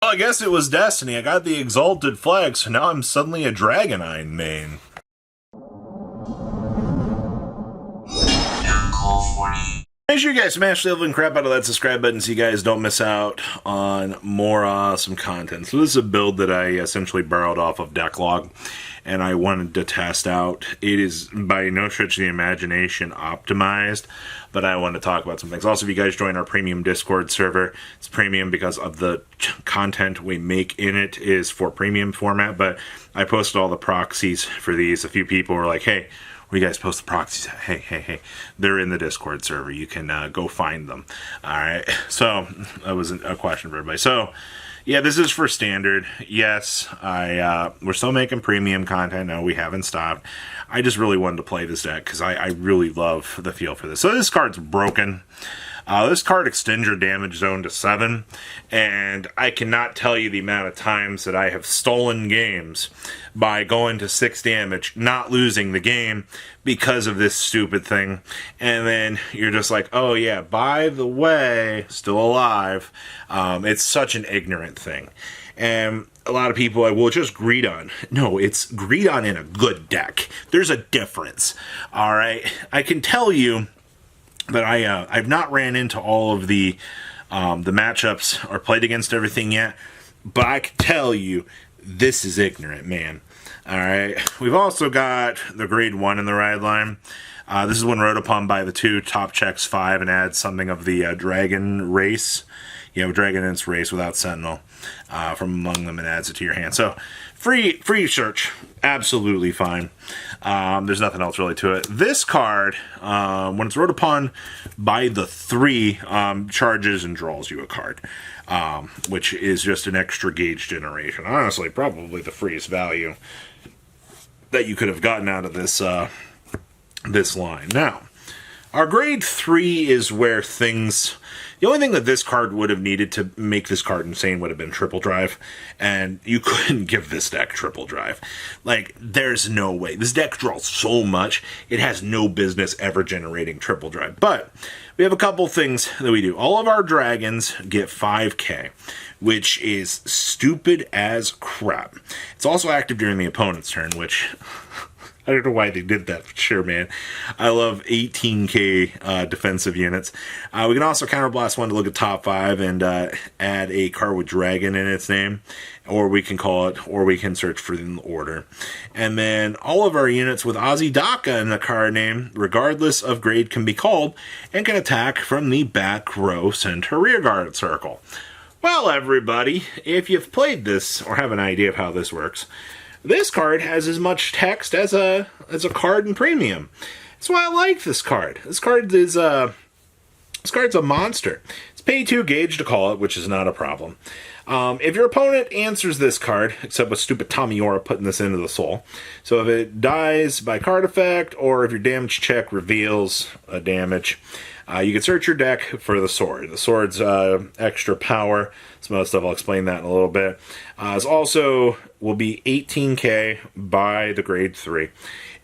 Well, I guess it was destiny. I got the exalted flag, so now I'm suddenly a Dragonine main. Make sure you guys smash the living crap out of that subscribe button so you guys don't miss out on more awesome content. So this is a build that I essentially borrowed off of Decklog, and I wanted to test out. It is by no stretch of the imagination optimized, but I want to talk about some things. Also, if you guys join our premium Discord server, it's premium because of the content we make in it is for premium format, but I posted all the proxies for these. A few people were like, hey, where you guys post the proxies at? Hey, they're in the Discord server. You can go find them. All right. So that was a question for everybody. So yeah, this is for standard. Yes, we're still making premium content. No, we haven't stopped. I just really wanted to play this deck because I really love the feel for this. So this card's broken. This card extends your damage zone to 7, and I cannot tell you the amount of times that I have stolen games by going to 6 damage, not losing the game because of this stupid thing, and then you're just like, oh yeah, by the way, still alive. It's such an ignorant thing. And a lot of people are, well, it's just Greedon. No, it's Greedon in a good deck. There's a difference. All right, I can tell you that I've not ran into all of the matchups or played against everything yet, but I can tell you this is ignorant, man. All right, we've also got the grade 1 in the ride line. This is when wrote upon by the 2, top checks 5 and adds something of the dragon race. You have dragon in its race without sentinel from among them and adds it to your hand. So free search, absolutely fine. There's nothing else really to it. This card, when it's wrote upon by the 3, charges and draws you a card, which is just an extra gauge generation. Honestly, probably the freest value that you could have gotten out of this this line. Now, our grade 3 is where things... The only thing that this card would have needed to make this card insane would have been triple drive, and you couldn't give this deck triple drive. Like, there's no way. This deck draws so much, it has no business ever generating triple drive. But we have a couple things that we do. All of our dragons get 5k, which is stupid as crap. It's also active during the opponent's turn, which... I don't know why they did that, but sure, man. I love 18k defensive units. We can also counterblast one to look at top 5 and add a card with dragon in its name, or we can call it, or we can search for the order. And then all of our units with Azi Dahaka in the card name, regardless of grade, can be called and can attack from the back row center rear guard circle. Well, everybody, if you've played this or have an idea of how this works, this card has as much text as a card in premium. That's why I like this card. This card's a monster. It's pay 2 gauge to call it, which is not a problem. If your opponent answers this card, except with stupid Tamiora putting this into the soul, so if it dies by card effect, or if your damage check reveals a damage, you can search your deck for the sword. The sword's extra power. Some other stuff, I'll explain that in a little bit. It also will be 18k by the grade 3.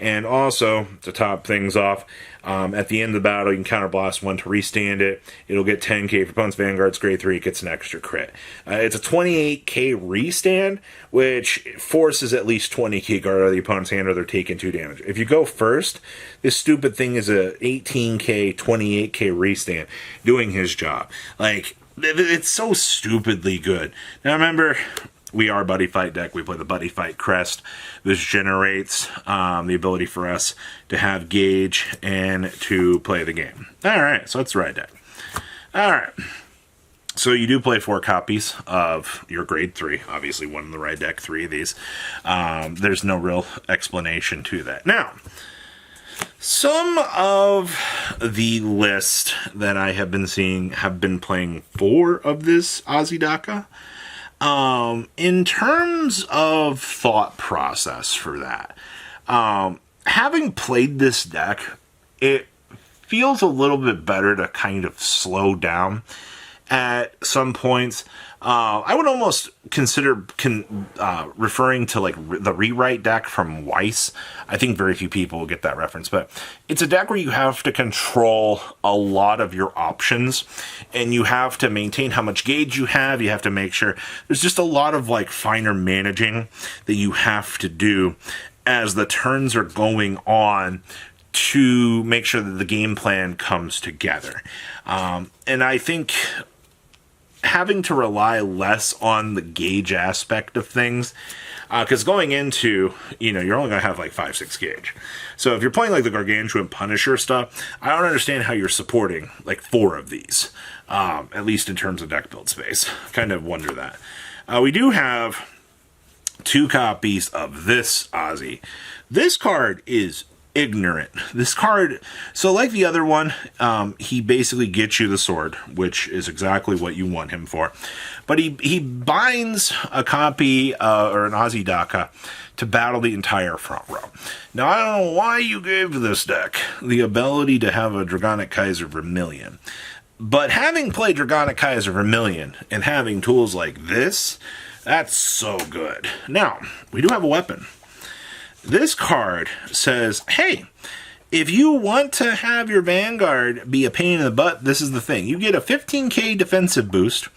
And also, to top things off, at the end of the battle, you can counterblast one to restand it. It'll get 10k. For opponent's Vanguard's grade 3, it gets an extra crit. It's a 28k restand, which forces at least 20k guard out of the opponent's hand, or they're taking 2 damage. If you go first, this stupid thing is a 18k, 28k restand, doing his job. Like, it's so stupidly good. Now remember, we are Buddyfight deck. We play the Buddyfight crest. This generates the ability for us to have gauge and to play the game. Alright, so that's the right deck. Alright. So you do play 4 copies of your grade 3. Obviously, 1 in the right deck, 3 of these. There's no real explanation to that. Now, some of the list that I have been seeing have been playing 4 of this Azi Dahaka. In terms of thought process for that, having played this deck, it feels a little bit better to kind of slow down at some points. I would almost consider referring to like the rewrite deck from Weiss. I think very few people will get that reference, but it's a deck where you have to control a lot of your options, and you have to maintain how much gauge you have. You have to make sure there's just a lot of like finer managing that you have to do as the turns are going on to make sure that the game plan comes together. And I think having to rely less on the gauge aspect of things, because going into, you're only going to have like 5-6 gauge. So if you're playing like the Gargantuan Punisher stuff, I don't understand how you're supporting like 4 of these, at least in terms of deck build space. Kind of wonder that. We do have 2 copies of this Azi. This card is ignorant. This card, so like the other one, he basically gets you the sword, which is exactly what you want him for. But he binds a copy or an Azi Dahaka to battle the entire front row. Now, I don't know why you gave this deck the ability to have a Dragonic Kaiser Vermilion. But having played Dragonic Kaiser Vermilion and having tools like this, that's so good. Now, we do have a weapon. This card says, hey, if you want to have your Vanguard be a pain in the butt, this is the thing. You get a 15k defensive boost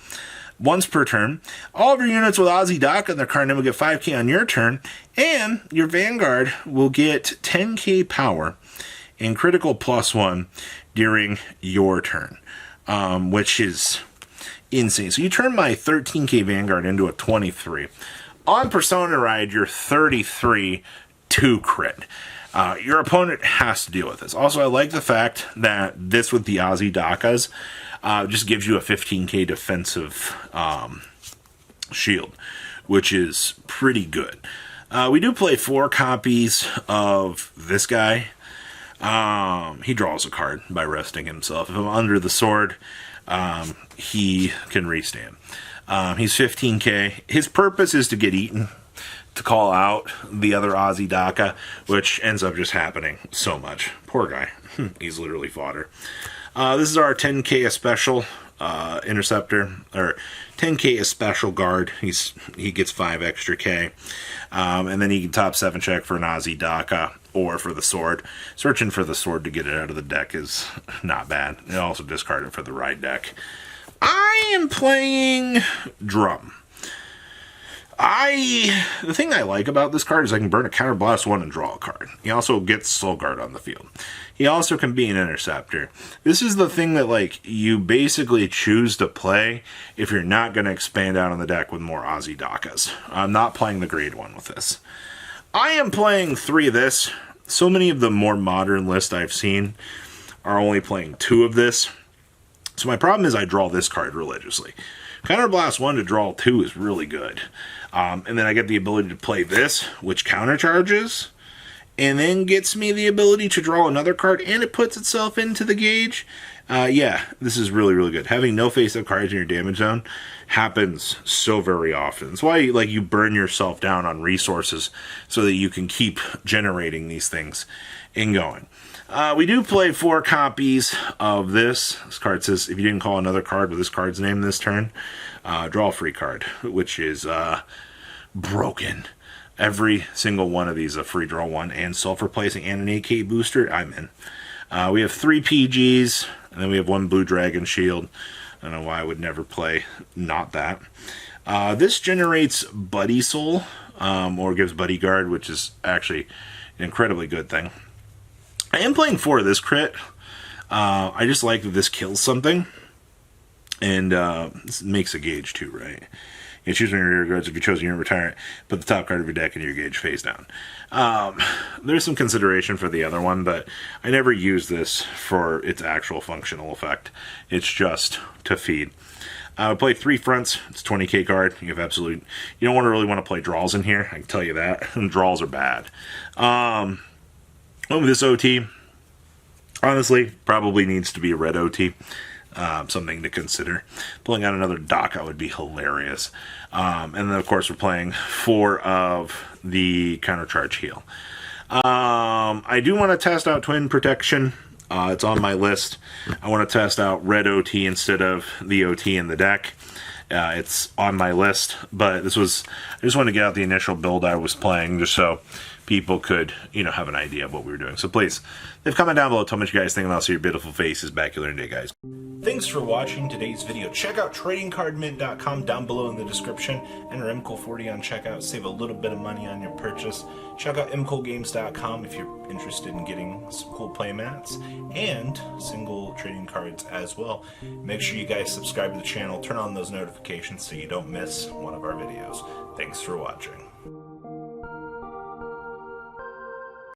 once per turn. All of your units with Azi Dahaka and their card name will get 5k on your turn, and your Vanguard will get 10k power and critical +1 during your turn, which is insane. So you turn my 13k Vanguard into a 23. On Persona Ride, you're 33 to crit. Your opponent has to deal with this. Also, I like the fact that this with the Azi Dahakas just gives you a 15k defensive shield, which is pretty good. We do play 4 copies of this guy. He draws a card by resting himself. If I'm under the sword, he can restand. He's 15k. His purpose is to get eaten, to call out the other Azi Dahaka, which ends up just happening so much. Poor guy. He's literally fodder. This is our 10k special interceptor, or 10k special guard. He gets 5 extra k. And then he can top 7 check for an Azi Dahaka or for the sword. Searching for the sword to get it out of the deck is not bad. And also discard it for the ride deck. I am playing Drum. The thing I like about this card is I can burn a Counterblast 1 and draw a card. He also gets Soul Guard on the field. He also can be an interceptor. This is the thing that, like, you basically choose to play if you're not going to expand out on the deck with more Azi Dahakas. I'm not playing the grade 1 with this. I am playing 3 of this. So many of the more modern lists I've seen are only playing 2 of this. So my problem is I draw this card religiously. Counterblast 1 to draw 2 is really good. And then I get the ability to play this, which countercharges, and then gets me the ability to draw another card, and it puts itself into the gauge. Yeah, this is really, really good. Having no face-up cards in your damage zone happens so very often. That's why you burn yourself down on resources so that you can keep generating these things and going. We do play 4 copies of this. This card says, if you didn't call another card with this card's name this turn, draw a free card, which is broken. Every single one of these, a free draw 1 and self replacing and an AK booster, I'm in. We have 3 PGs, and then we have 1 Blue Dragon Shield. I don't know why I would never play not that. This generates Buddy Soul, or gives Bodyguard, which is actually an incredibly good thing. I am playing 4 of this crit. I just like that this kills something. And this makes a gauge too, right? You choose one of your rear guards. If you chose, you retire it. Put the top card of your deck in your gauge face down. There's some consideration for the other one, but I never use this for its actual functional effect. It's just to feed. I would play 3 fronts. It's 20k card. You have absolute. You don't really want to play draws in here. I can tell you that. Draws are bad. With this OT, honestly, probably needs to be a red OT. Something to consider. Pulling out another Dahaka would be hilarious. And then, of course, we're playing 4 of the countercharge heal. I do want to test out Twin Protection. It's on my list. I want to test out red OT instead of the OT in the deck. It's on my list, but I just wanted to get out the initial build I was playing just so people could, have an idea of what we were doing. So please, leave a comment down below. Tell me what you guys think, and I'll see your beautiful faces back here in a day, guys. Thanks for watching today's video. Check out tradingcardmint.com down below in the description. Enter MCool40 on checkout. Save a little bit of money on your purchase. Check out mcoolgames.com if you're interested in getting some cool play mats and single trading cards as well. Make sure you guys subscribe to the channel. Turn on those notifications so you don't miss one of our videos. Thanks for watching.